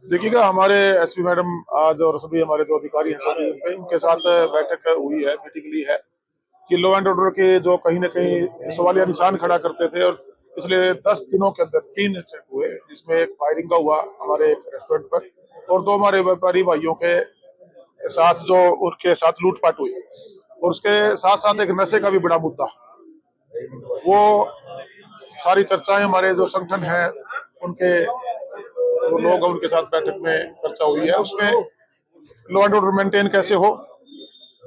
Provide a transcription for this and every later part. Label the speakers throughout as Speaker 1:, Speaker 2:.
Speaker 1: देखिएगा, हमारे SP madam आज और सभी हमारे जो अधिकारी हैं सभी उनके साथ बैठक हुई है, मीटिंग ली है कि लॉ एंड ऑर्डर के जो कहीं न कहीं सवालिया निशान खड़ा करते थे और पिछले 10 दिनों के अंदर 3 चेक हुए, जिसमें एक फायरिंग का हुआ हमारे एक रेस्टोरेंट पर और 2 हमारे व्यापारी भाइयों के साथ जो उनके साथ लूटपाट हुई और उसके साथ साथ एक नशे का भी बड़ा मुद्दा। वो सारी चर्चाएं हमारे जो संगठन है उनके जो लोग हैं उनके साथ बैठक में चर्चा हुई है। उसमें लॉ एंड ऑर्डर मेंटेन कैसे हो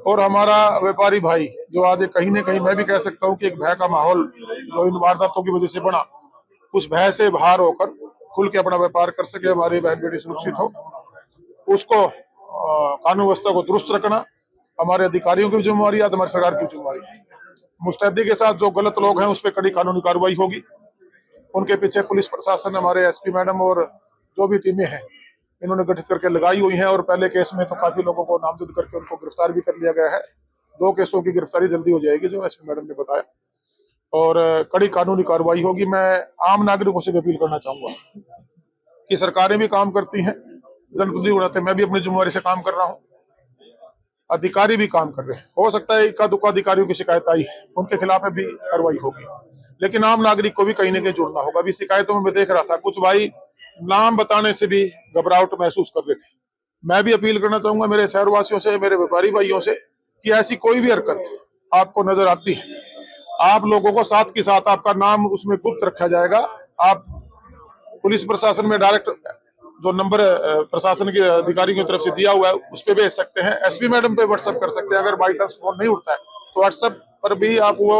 Speaker 1: और हमारा व्यापारी भाई जो आज कहीं न कहीं मैं भी कह सकता हूं कि एक भय का माहौल जो इन वारदातों की वजह से बना, उस भय से बाहर होकर खुल के अपना व्यापार कर सके, हमारी बहन बेटी सुरक्षित हो, उसको कानून व्यवस्था को दुरुस्त रखना हमारे अधिकारियों की जिम्मेवारी है, हमारी सरकार की जिम्मेवारी है। मुस्तैदी के साथ जो गलत लोग हैं उस पर कड़ी कानूनी कार्रवाई होगी। उनके पीछे पुलिस प्रशासन, हमारे एसपी मैडम और जो भी टीमें हैं इन्होंने गठित करके लगाई हुई हैं और पहले केस में तो काफी लोगों को नामजद करके उनको गिरफ्तार भी कर लिया गया है। 2 केसों की गिरफ्तारी जल्दी हो जाएगी जो एसपी मैडम ने बताया और कड़ी कानूनी कार्रवाई होगी। मैं आम नागरिकों से भी अपील करना चाहूंगा कि सरकारें भी काम करती हैं, जनप्रतिनिधि उड़ाते, मैं भी अपनी जिम्मेवारी से काम कर रहा हूँ, अधिकारी भी काम कर रहे हैं। हो सकता है इक्का दुक्का अधिकारियों की शिकायत आई है, उनके खिलाफ भी कार्रवाई होगी, लेकिन आम नागरिक को भी कहीं न कहीं जुड़ना होगा। अभी शिकायतों में मैं देख रहा था कुछ भाई नाम बताने से भी घबराहट महसूस कर रहे थे। मैं भी अपील करना चाहूंगा मेरे शहरवासियों से, मेरे व्यापारी भाइयों से कि ऐसी कोई भी हरकत आपको नजर आती है, आप लोगों को साथ के साथ आपका नाम उसमें गुप्त रखा जाएगा। आप पुलिस प्रशासन में डायरेक्ट जो नंबर प्रशासन के अधिकारियों की तरफ से दिया हुआ है उस पर भेज सकते हैं, एसपी मैडम पे व्हाट्सएप कर सकते हैं। अगर बाई चांस फोन नहीं उठता है तो व्हाट्सएप पर भी आप वो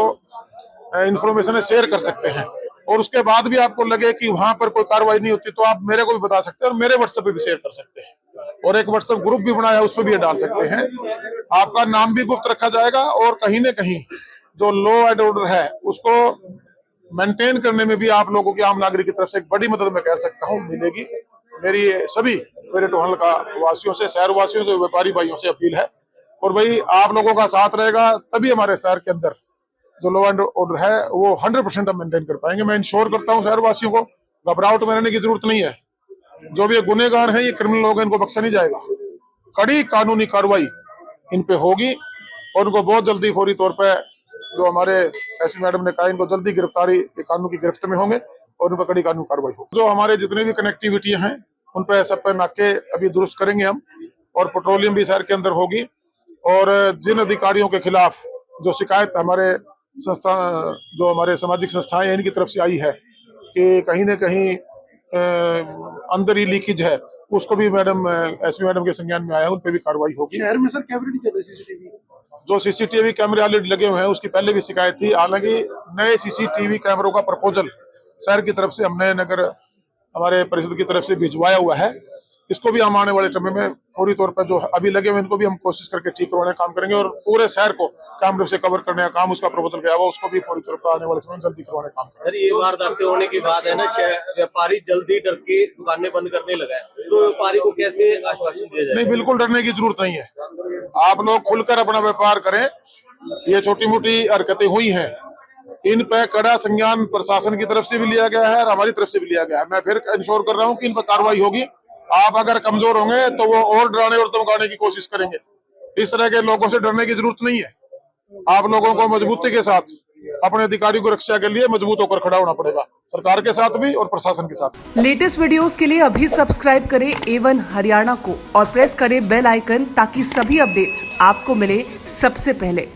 Speaker 1: इंफॉर्मेशन शेयर कर सकते हैं और उसके बाद भी आपको लगे कि वहां पर कोई कार्रवाई नहीं होती तो आप मेरे को भी बता सकते हैं और मेरे व्हाट्सएप पे भी शेयर कर सकते हैं और एक व्हाट्सएप ग्रुप भी बनाया उस पर भी ये डाल सकते हैं। आपका नाम भी गुप्त रखा जाएगा और कहीं न कहीं जो लॉ एंड ऑर्डर है उसको मेंटेन करने में भी आप लोगों की, आम नागरिक की तरफ से एक बड़ी मदद मैं कह सकता हूँ मिलेगी। मेरी सभी मेरे टोहल का वासियों से, शहर वासियों से, व्यापारी भाइयों से अपील है और भाई आप लोगों का साथ रहेगा तभी हमारे शहर के अंदर जो लॉ एंड ऑर्डर है वो 100% हम मेंटेन कर पाएंगे। मैं इंश्योर करता हूं शहरवासियों को, घबराहट में रहने की जरूरत नहीं है। जो भी गुनहगार हैं, ये क्रिमिनल लोग हैं, इनको बख्शा नहीं जाएगा। कड़ी कानूनी कार्रवाई इन पे होगी और उनको बहुत जल्दी फौरी तौर पे जो हमारे एसपी मैडम ने कहा, इनको जल्दी गिरफ्तारी कानून की गिरफ्त में होंगे और उन पर कड़ी कानूनी कार्रवाई होगी। जो हमारे जितने भी कनेक्टिविटी हैं उन पर सब पे नाके अभी दुरुस्त करेंगे हम और पेट्रोलियम भी शहर के अंदर होगी और जिन अधिकारियों के खिलाफ जो शिकायत हमारे संस्था, जो हमारे सामाजिक संस्थाएं हैं इनकी तरफ से आई है कि कहीं न कहीं अंदर ही लीकेज है, उसको भी मैडम एसपी मैडम के संज्ञान में आया, उन पे भी कार्रवाई होगी।
Speaker 2: शहर में सर कैमरे नहीं चल रहे, सीसीटीवी
Speaker 1: जो सीसीटीवी कैमरे ऑलरेडी लगे हुए हैं उसकी पहले भी शिकायत थी। हालांकि नए सीसीटीवी कैमरों का प्रपोजल शहर की तरफ से हमने नगर हमारे परिषद की तरफ से भिजवाया हुआ है। इसको भी हम आने वाले समय में पूरी तौर पर जो अभी लगे हुए इनको भी हम कोशिश करके ठीक करवाने का काम करेंगे और पूरे शहर को कैमरे से कवर करने का काम उसका प्रपोजल गया हुआ, उसको भी पूरी तौर पर आने वाले समय में जल्दी करवाने का काम करेंगे।
Speaker 3: सर, ये वारदातें होने के बाद है ना, व्यापारी जल्दी डर के दुकानें बंद करने लगा है, तो व्यापारी को कैसे आश्वासन दिया जाए?
Speaker 1: नहीं, बिल्कुल डरने की जरूरत नहीं है। आप लोग खुलकर अपना व्यापार करें। ये छोटी मोटी हरकतें हुई हैं, इन पे कड़ा संज्ञान प्रशासन की तरफ से भी लिया गया है और हमारी तरफ से भी लिया गया है। मैं फिर इंश्योर कर रहा हूँ कि इन पर कार्रवाई होगी। आप अगर कमजोर होंगे तो वो और डराने और धमकाने की कोशिश करेंगे। इस तरह के लोगों से डरने की जरूरत नहीं है। आप लोगों को मजबूती के साथ अपने अधिकारियों की रक्षा के लिए मजबूत होकर खड़ा होना पड़ेगा, सरकार के साथ भी और प्रशासन के साथ।
Speaker 4: लेटेस्ट वीडियोस के लिए अभी सब्सक्राइब करें A1 हरियाणा को और प्रेस करें बेल आइकन ताकि सभी अपडेट्स आपको मिले सबसे पहले।